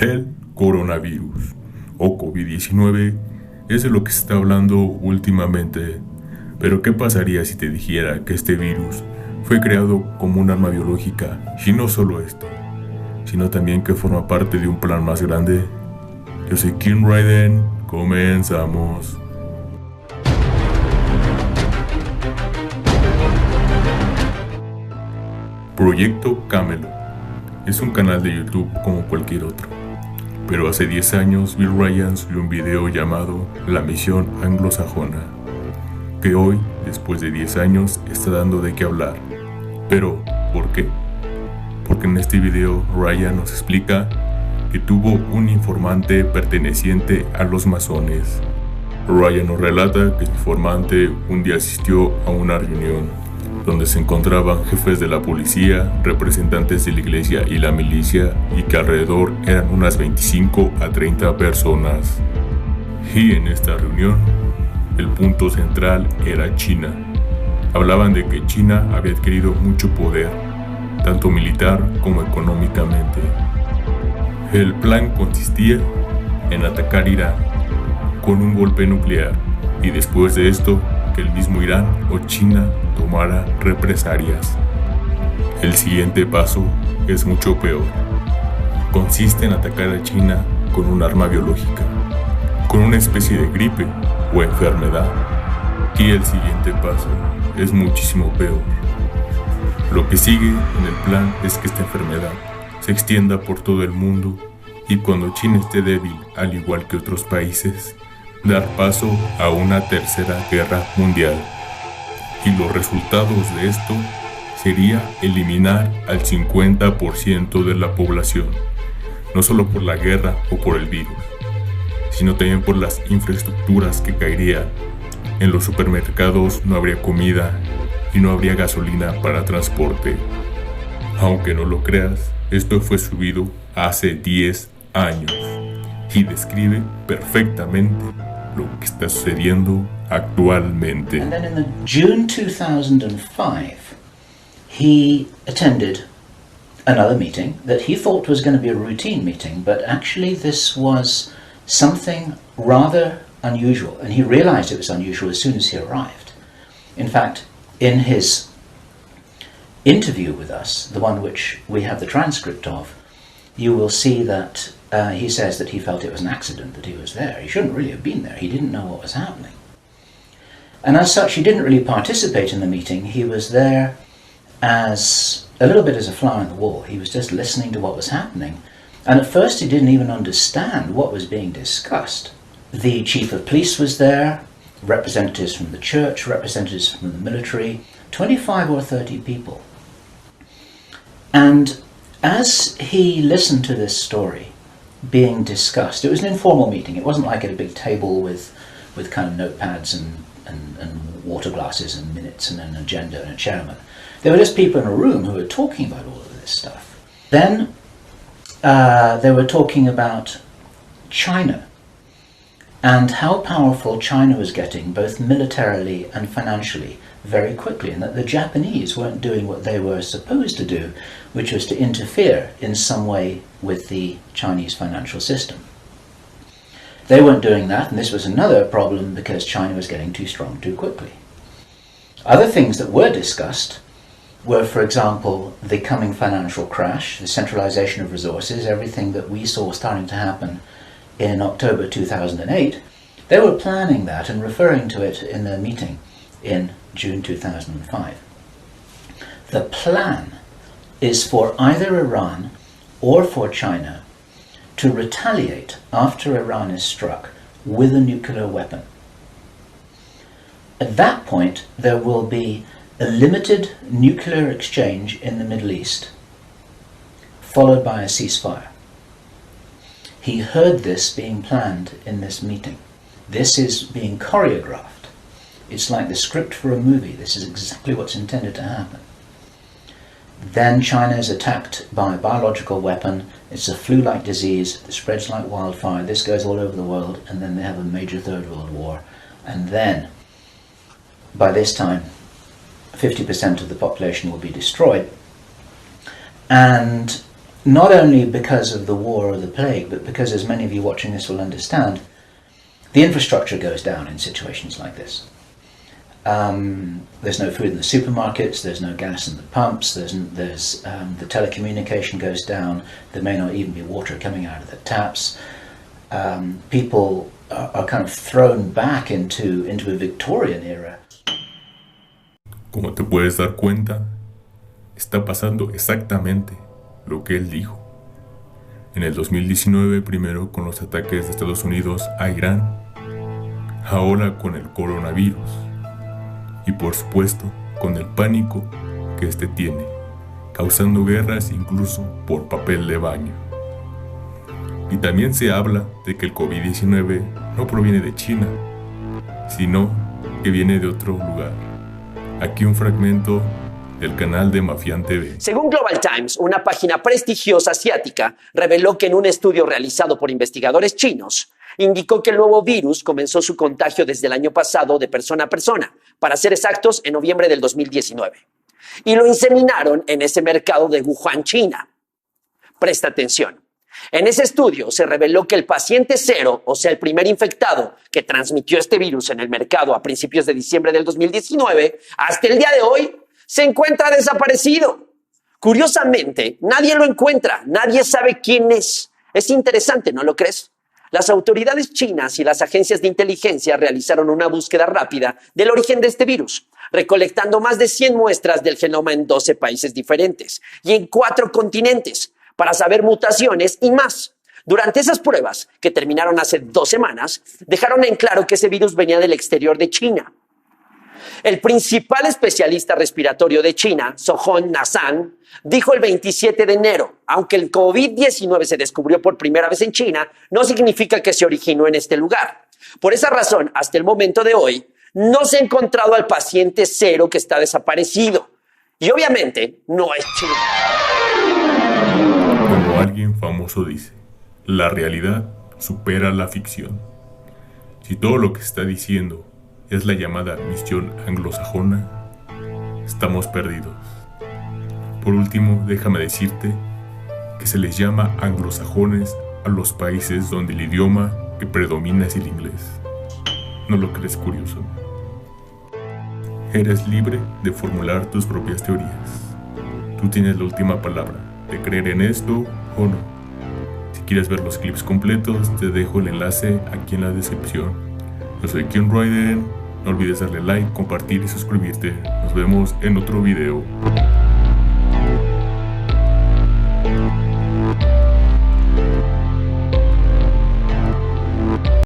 El coronavirus o COVID-19 es de lo que se está hablando últimamente. Pero ¿qué pasaría si te dijera que este virus fue creado como un arma biológica? Y no solo esto, sino también que forma parte de un plan más grande. Yo soy Kim Raiden, comenzamos. Proyecto Camelo es un canal de YouTube como cualquier otro, pero hace 10 años Bill Ryan subió un video llamado La Misión Anglosajona, que hoy, después de 10 años, está dando de qué hablar. Pero, ¿por qué? Porque en este video Ryan nos explica que tuvo un informante perteneciente a los masones. Ryan nos relata que el informante un día asistió a una reunión donde se encontraban jefes de la policía, representantes de la iglesia y la milicia, y que alrededor eran unas 25 a 30 personas. Y en esta reunión, el punto central era China. Hablaban de que China había adquirido mucho poder, tanto militar como económicamente. El plan consistía en atacar Irán con un golpe nuclear, y después de esto, que el mismo Irán o China tomara represalias. El siguiente paso es mucho peor. Consiste en atacar a China con un arma biológica, con una especie de gripe o enfermedad. Y el siguiente paso es muchísimo peor. Lo que sigue en el plan es que esta enfermedad se extienda por todo el mundo y cuando China esté débil, al igual que otros países, dar paso a una tercera guerra mundial. Y los resultados de esto sería eliminar al 50% de la población, no solo por la guerra o por el virus, sino también por las infraestructuras que caerían. En los supermercados no habría comida y no habría gasolina para transporte. Aunque no lo creas, esto fue subido hace 10 años y describe perfectamente lo que está sucediendo actualmente. And then in the June 2005, he attended another meeting that he thought was going to be a routine meeting, but actually this was something rather unusual, and he realized it was unusual as soon as he arrived. In fact, in his interview with us, the one which we have the transcript of, you will see that he says that he felt it was an accident that he was there. He shouldn't really have been there. He didn't know what was happening. And as such, he didn't really participate in the meeting. He was there as a little bit as a fly on the wall. He was just listening to what was happening. And at first, he didn't even understand what was being discussed. The chief of police was there, representatives from the church, representatives from the military, 25 or 30 people. And as he listened to this story being discussed, it was an informal meeting. It wasn't like at a big table with kind of notepads and water glasses and minutes and an agenda and a chairman. There were just people in a room who were talking about all of this stuff. Then they were talking about China and how powerful China was getting, both militarily and financially, very quickly, and that the Japanese weren't doing what they were supposed to do, which was to interfere in some way with the Chinese financial system. They weren't doing that, and this was another problem because China was getting too strong too quickly. Other things that were discussed were, for example, the coming financial crash, the centralization of resources, everything that we saw starting to happen in October 2008. They were planning that and referring to it in their meeting in June 2005. The plan is for either Iran or for China to retaliate after Iran is struck with a nuclear weapon. At that point, there will be a limited nuclear exchange in the Middle East, followed by a ceasefire. He heard this being planned in this meeting. This is being choreographed. It's like the script for a movie. This is exactly what's intended to happen. Then China is attacked by a biological weapon. It's a flu-like disease that spreads like wildfire. This goes all over the world, and then they have a major Third World War. And then, by this time, 50% of the population will be destroyed. And not only because of the war or the plague, but because, as many of you watching this will understand, the infrastructure goes down in situations like this. There's no food in the supermarkets, there's no gas in the pumps, the telecommunication goes down, there may not even be water coming out of the taps. People are kind of thrown back into a Victorian era. Como te puedes dar cuenta, está pasando exactamente lo que él dijo. En el 2019, primero con los ataques de Estados Unidos a Irán, ahora con el coronavirus y por supuesto con el pánico que este tiene, causando guerras incluso por papel de baño. Y también se habla de que el COVID-19 no proviene de China, sino que viene de otro lugar. Aquí un fragmento del canal de Mafian TV. Según Global Times, una página prestigiosa asiática reveló que en un estudio realizado por investigadores chinos, indicó que el nuevo virus comenzó su contagio desde el año pasado de persona a persona, para ser exactos, en noviembre del 2019. Y lo inseminaron en ese mercado de Wuhan, China. Presta atención. En ese estudio se reveló que el paciente cero, o sea, el primer infectado que transmitió este virus en el mercado a principios de diciembre del 2019, hasta el día de hoy, se encuentra desaparecido. Curiosamente, nadie lo encuentra, nadie sabe quién es. Es interesante, ¿no lo crees? Las autoridades chinas y las agencias de inteligencia realizaron una búsqueda rápida del origen de este virus, recolectando más de 100 muestras del genoma en 12 países diferentes y en 4 continentes para saber mutaciones y más. Durante esas pruebas, que terminaron hace 2 semanas, dejaron en claro que ese virus venía del exterior de China. El principal especialista respiratorio de China, Sohon Nassan, dijo el 27 de enero, aunque el COVID-19 se descubrió por primera vez en China, no significa que se originó en este lugar. Por esa razón, hasta el momento de hoy, no se ha encontrado al paciente cero que está desaparecido. Y obviamente, no es chino. Como alguien famoso dice, la realidad supera la ficción. Si todo lo que está diciendo es la llamada Misión Anglosajona, estamos perdidos. Por último, déjame decirte que se les llama anglosajones a los países donde el idioma que predomina es el inglés. ¿No lo crees curioso? Eres libre de formular tus propias teorías. Tú tienes la última palabra de creer en esto o no. Si quieres ver los clips completos, te dejo el enlace aquí en la descripción. Yo soy Ken Ryder. No olvides darle like, compartir y suscribirte. Nos vemos en otro video.